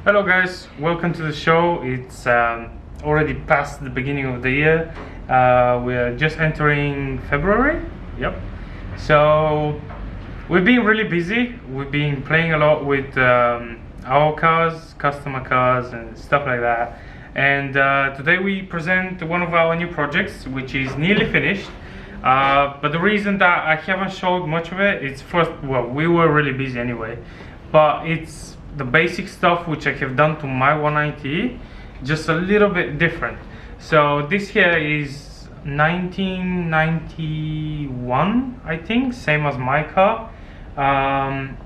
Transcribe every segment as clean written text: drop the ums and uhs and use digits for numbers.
Hello guys, welcome to the show. It's already past the beginning of the year. We're just entering February. Yep. So we've been really busy. We've been playing a lot with our cars, customer cars and stuff like that. And today we present one of our new projects, which is nearly finished. But the reason that I haven't showed much of it, it's first, well, we were really busy anyway, but it's the basic stuff which I have done to my 190, just a little bit different. So this here is 1991, I think, same as my car.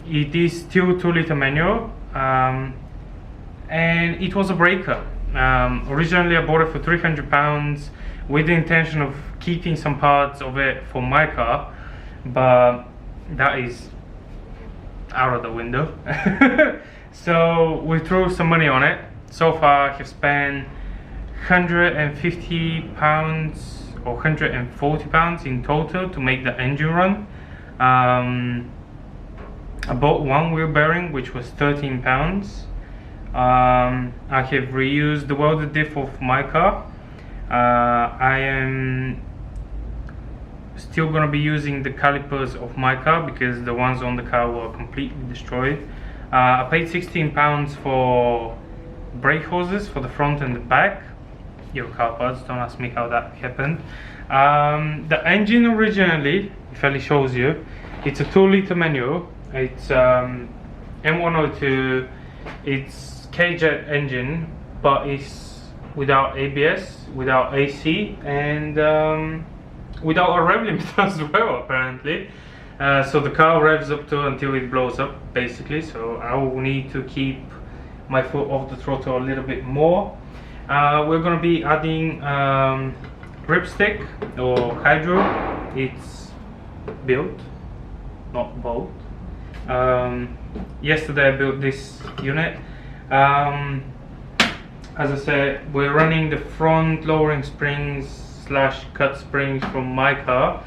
It is still 2-liter manual, and it was a breaker. Originally I bought it for £300 with the intention of keeping some parts of it for my car, but that is out of the window. So we threw some money on it. So far I have spent £150 or £140 in total to make the engine run. I bought one wheel bearing which was £13. I have reused the welded diff of my car. I am still going to be using the calipers of my car because the ones on the car were completely destroyed. I paid £16 for brake hoses for the front and the back. Your car parts, don't ask me how that happened. The engine originally, if Ali shows you, it's a 2-liter manual. It's M102. It's K-Jet engine, but it's without ABS, without AC, and without a rev limiter as well, apparently. So the car revs up to until it blows up, basically. So I will need to keep my foot off the throttle a little bit more. We're going to be adding gripstick or hydro. It's built, not bought. Yesterday I built this unit. As I said, we're running the front lowering springs / cut springs from my car.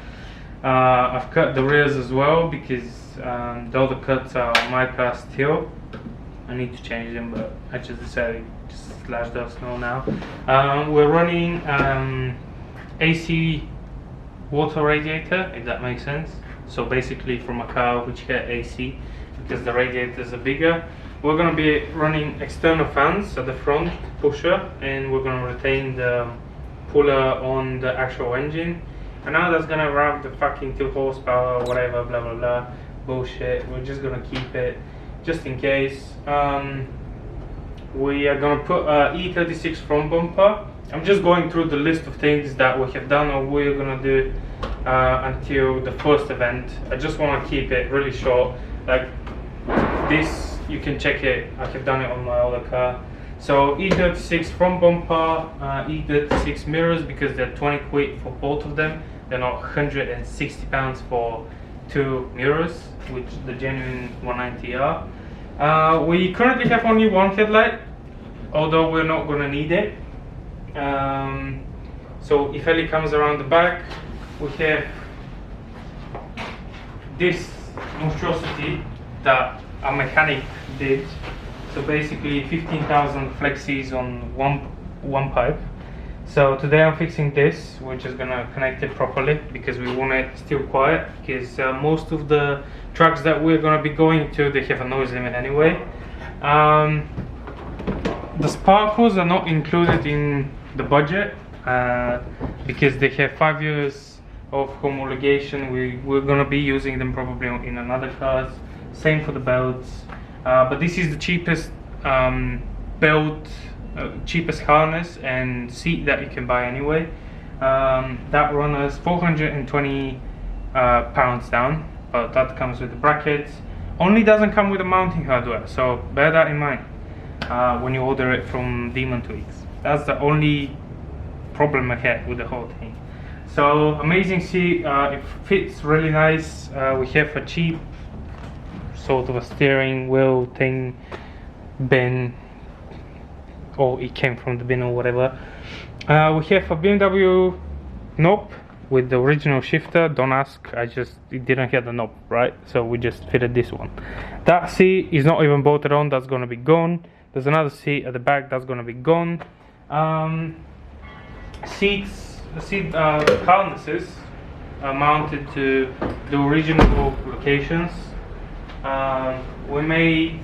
I've cut the rears as well because all the cuts are on my car still. I need to change them, but I just decided to slash those now. We're running AC water radiator, if that makes sense. So basically from a car which had AC, because the radiators are bigger. We're going to be running external fans at the front pusher, and we're going to retain the puller on the actual engine. And now that's going to wrap the fucking 2 horsepower or whatever, blah blah blah bullshit. We're just going to keep it just in case. We are going to put a E36 front bumper. I'm just going through the list of things that we have done or we're going to do until the first event. I just want to keep it really short. Like this, you can check it. I have done it on my other car. So E36 front bumper, E36 mirrors, because they're 20 quid for both of them. They're not £160 for 2 mirrors, which the genuine 190 are. We currently have only one headlight, although we're not going to need it. So if Ellie comes around the back, we have this monstrosity that a mechanic did. So basically 15,000 flexis on one pipe. So today I'm fixing this. We're just gonna connect it properly because we want it still quiet, because most of the trucks that we're gonna be going to, they have a noise limit anyway. The Sparcos are not included in the budget because they have 5 years of homologation. We're gonna be using them probably in another cars. Same for the belts. But this is the cheapest belt, cheapest harness and seat that you can buy anyway. That run us £420 down, but that comes with the brackets. Only doesn't come with the mounting hardware, so bear that in mind when you order it from Demon Tweaks. That's the only problem I had with the whole thing. So amazing seat, it fits really nice. We have a cheap sort of a steering wheel thing bin, or it came from the bin or whatever. We have a BMW knob with the original shifter. Don't ask, it didn't have the knob, right? So we just fitted this one. That seat is not even bolted on, that's gonna be gone. There's another seat at the back that's gonna be gone. Seat harnesses are mounted to the original locations. We made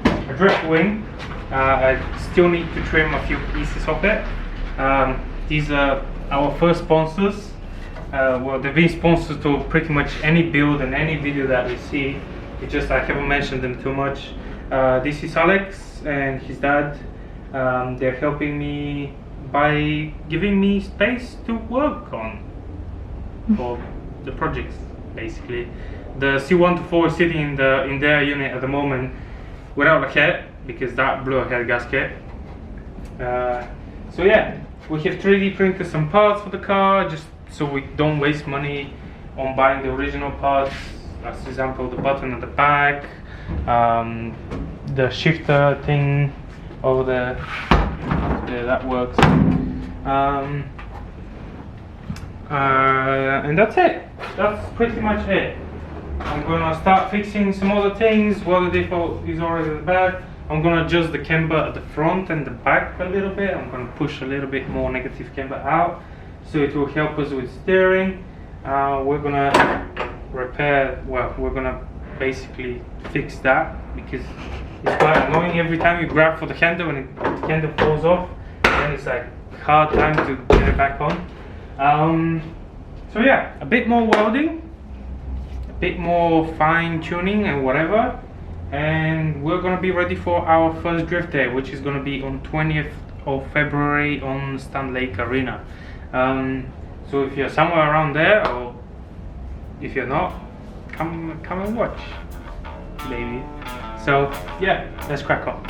a drift wing. I still need to trim a few pieces of it. These are our first sponsors. Well, they've been sponsors to pretty much any build and any video that we see. It's just I haven't mentioned them too much. This is Alex and his dad. They're helping me by giving me space to work on for the projects, basically. The C124 is sitting in their unit at the moment without a head because that blew a head gasket. So yeah, we have 3D printed some parts for the car just so we don't waste money on buying the original parts. As example, the button at the back, the shifter thing over there, that works. And that's it. That's pretty much it. I'm gonna start fixing some other things. Welded diff is already at the back. I'm gonna adjust the camber at the front and the back a little bit. I'm gonna push a little bit more negative camber out so it will help us with steering. We're gonna repair, well, we're gonna basically fix that because it's quite annoying every time you grab for the handle and the handle falls off, and it's like hard time to get it back on. So yeah, a bit more welding, a bit more fine tuning and whatever, and we're gonna be ready for our first drift day, which is gonna be on 20th of February on Stand Lake Arena. So if you're somewhere around there, or if you're not, come and watch, maybe. So yeah, let's crack on.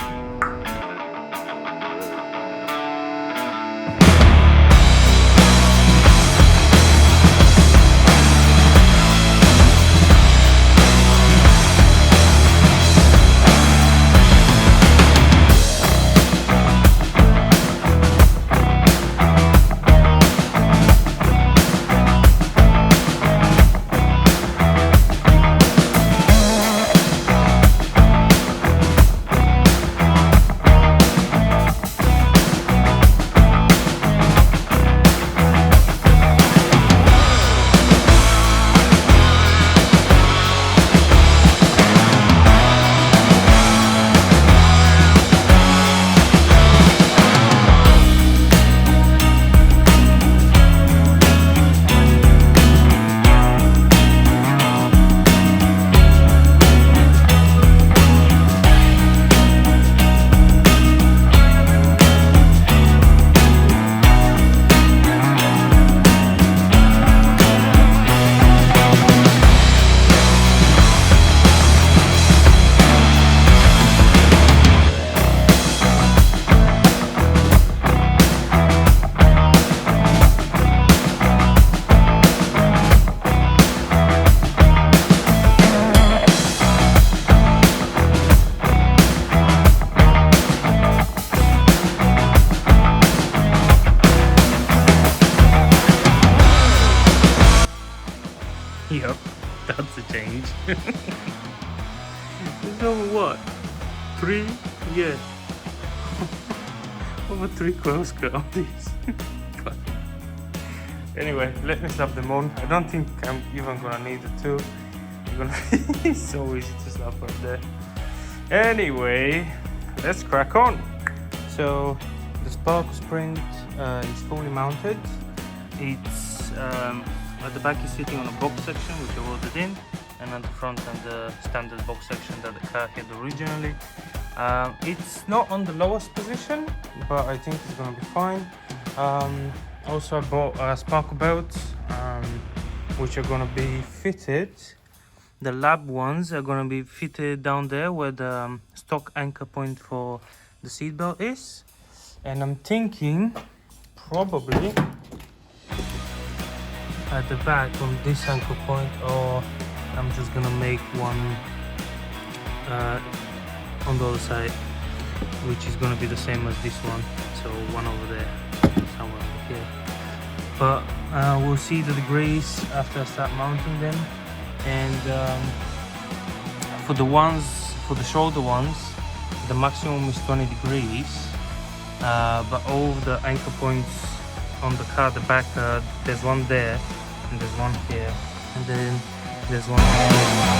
Yep, that's a change. There's over what? 3? Yeah. Over 3 close cut on these. Anyway, let me slap them on. I don't think I'm even gonna need the 2. It's so easy to slap on there. Anyway, let's crack on. So the Sparco sprint is fully mounted. It's at the back is sitting on a box section which I welded in, and at the front on the standard box section that the car had originally. It's not on the lowest position, but I think it's gonna be fine. Also I bought Sparco belts which are gonna be fitted. The lab ones are gonna be fitted down there where the stock anchor point for the seat belt is, and I'm thinking probably at the back on this anchor point, or I'm just gonna make one on the other side, which is gonna be the same as this one, so one over there, somewhere over here. But we'll see the degrees after I start mounting them. And for the shoulder ones, the maximum is 20 degrees, but all the anchor points on the car, the back, there's one there, and there's one here, and then there's one here.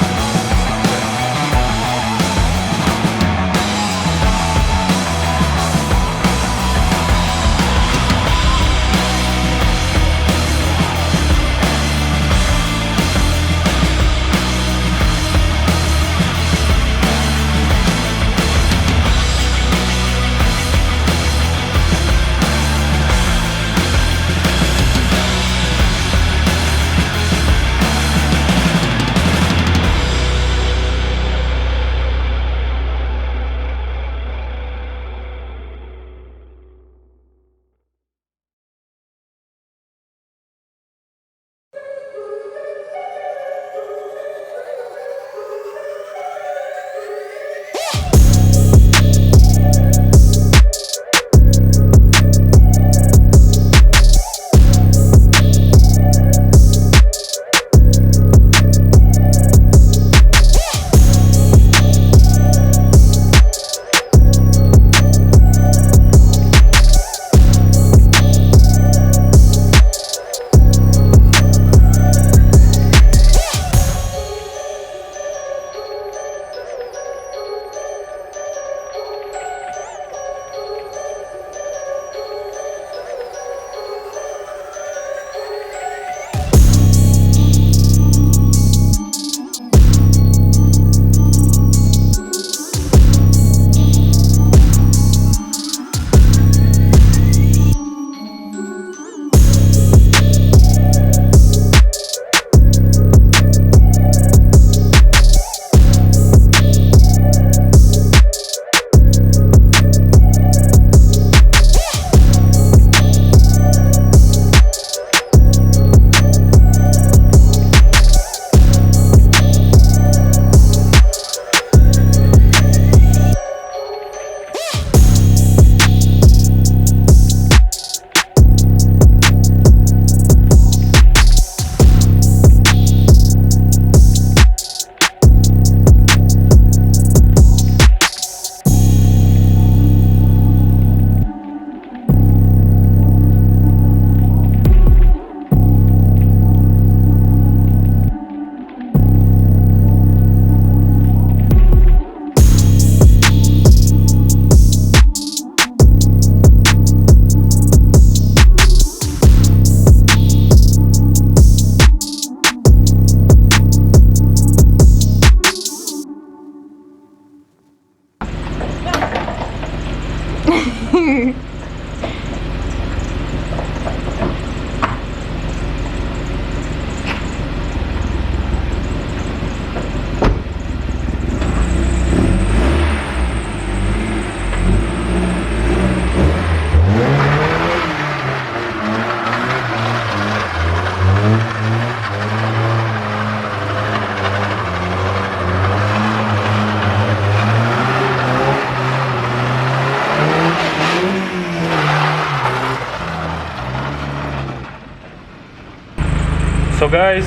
So guys,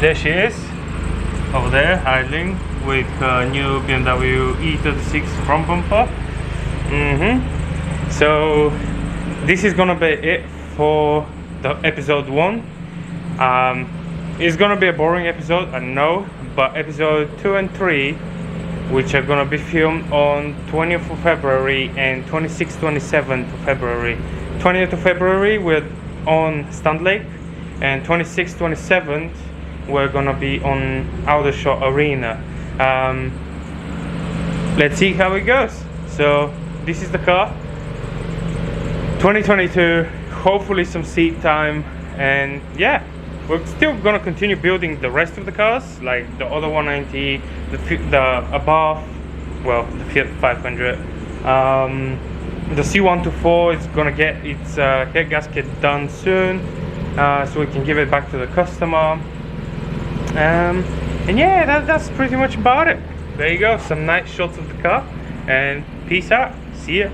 there she is over there idling with new BMW E36 front bumper. So this is gonna be it for the episode 1. It's gonna be a boring episode, I know, but episode 2 and 3, which are gonna be filmed on 20th of February and 26th, 27th of February. 20th of February we're on Stand Lake, and 26th, 27th we're gonna be on Aldershot Arena. Let's see how it goes. So this is the car, 2022, hopefully some seat time, and yeah, we're still gonna continue building the rest of the cars, like the other 190, the above, well, the Fiat 500. The C124 is gonna get its head gasket done soon, so we can give it back to the customer. And yeah, that's pretty much about it. There you go, some nice shots of the car, and peace out. See ya.